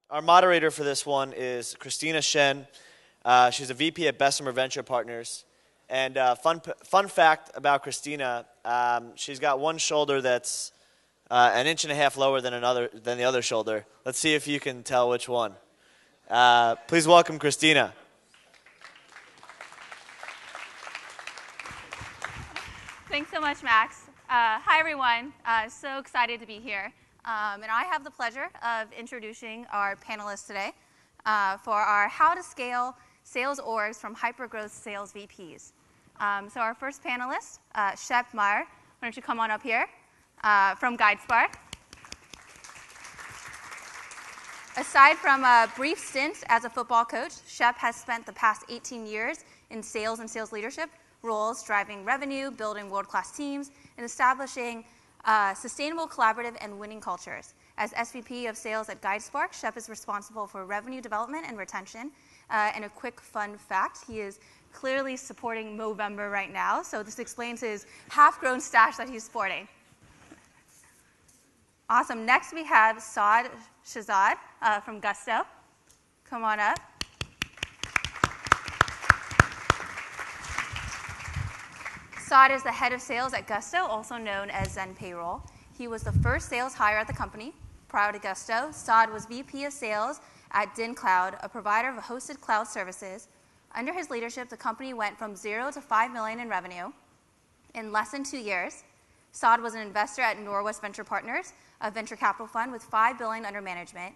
Our moderator for this one is Kristina Shen. She's a VP at Bessemer Venture Partners. And fun fact about Kristina, she's got one shoulder that's an inch and a half lower than the other shoulder. Let's see if you can tell which one. Please welcome Kristina. Thanks so much, Max. Hi, everyone. So excited to be here. And I have the pleasure of introducing our panelists today for our How to Scale Sales Orgs from Hypergrowth Sales VPs. So our first panelist, Shep, Maher, why don't you come on up here from GuideSpark. Aside from a brief stint as a football coach, Shep has spent the past 18 years in sales and sales leadership roles, driving revenue, building world-class teams, and establishing sustainable, collaborative, and winning cultures. As SVP of Sales at GuideSpark, Shep is responsible for revenue development and retention. And a quick fun fact, he is clearly supporting Movember right now, so this explains his half-grown stash that he's sporting. Awesome. Next we have Saad Shazad from Gusto. Come on up. Saad is the head of sales at Gusto, also known as Zen Payroll. He was the first sales hire at the company. Prior to Gusto, Saad was VP of Sales at Din Cloud, a provider of hosted cloud services. Under his leadership, the company went from 0 to 5 million in revenue in less than 2 years. Saad was an investor at Norwest Venture Partners, a venture capital fund with $5 billion under management.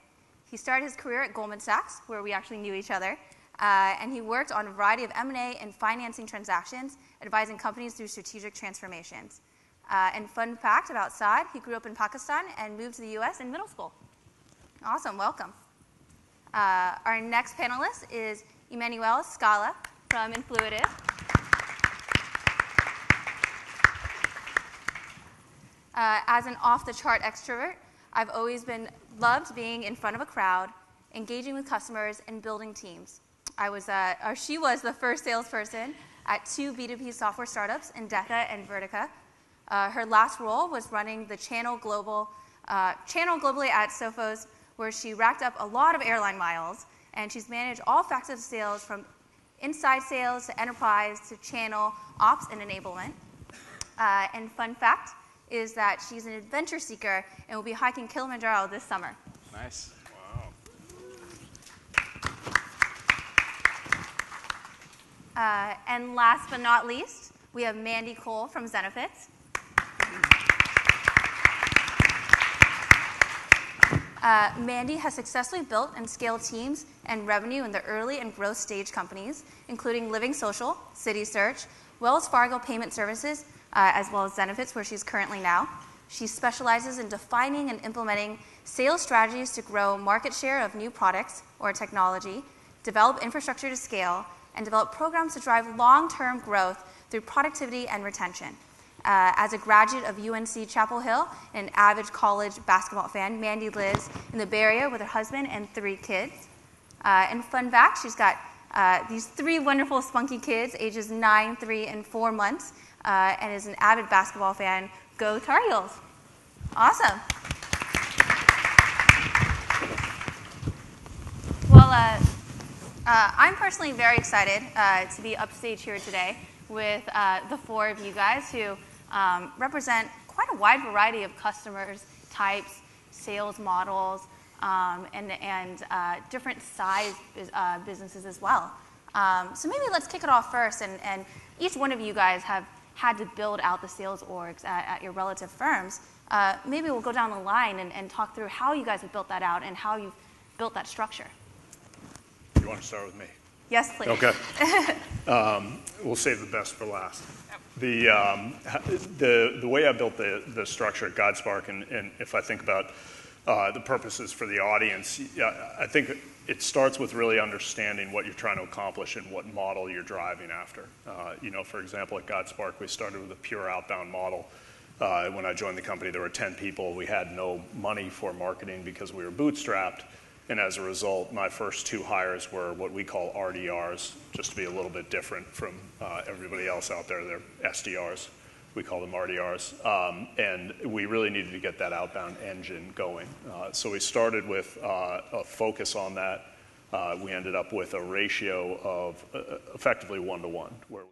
He started his career at Goldman Sachs, where we actually knew each other. And he worked on a variety of M&A and financing transactions, advising companies through strategic transformations. And fun fact about Saad, he grew up in Pakistan and moved to the US in middle school. Awesome, welcome. Our next panelist is Emmanuelle Skala from Influitive. As an off-the-chart extrovert, I've always loved being in front of a crowd, engaging with customers, and building teams. She was the first salesperson at 2 B2B software startups, Endeca and Vertica. Her last role was running the channel globally at Sophos, where she racked up a lot of airline miles, and she's managed all facets of sales from inside sales to enterprise to channel, ops, and enablement. And fun fact is that she's an adventure seeker and will be hiking Kilimanjaro this summer. Nice. And last but not least, we have Mandy from Zenefits. Mandy has successfully built and scaled teams and revenue in the early and growth stage companies, including Living Social, City Search, Wells Fargo Payment Services, as well as Zenefits, where she's currently now. She specializes in defining and implementing sales strategies to grow market share of new products or technology, develop infrastructure to scale, and develop programs to drive long-term growth through productivity and retention. As a graduate of UNC Chapel Hill and an avid college basketball fan, Mandy lives in the Bay Area with her husband and 3 kids. And fun fact, she's got these 3 wonderful spunky kids, ages 9, 3, and 4 months, and is an avid basketball fan. Go Tar Heels. Awesome. Well, I'm personally very excited to be upstage here today with the 4 of you guys who represent quite a wide variety of customers, types, sales models, and different size businesses as well. So maybe let's kick it off first. And each one of you guys have had to build out the sales orgs at your relative firms. Maybe we'll go down the line and talk through how you guys have built that out and how you've built that structure. You want to start with me? Yes, please. Okay. We'll save the best for last. The way I built the structure at GuideSpark, and if I think about the purposes for the audience, I think it starts with really understanding what you're trying to accomplish and what model you're driving after. For example, at GuideSpark, we started with a pure outbound model. When I joined the company, there were 10 people. We had no money for marketing because we were bootstrapped. And as a result, my first 2 hires were what we call RDRs, just to be a little bit different from everybody else out there. They're SDRs. We call them RDRs. And we really needed to get that outbound engine going. So we started with a focus on that. We ended up with a ratio of effectively 1-to-1, where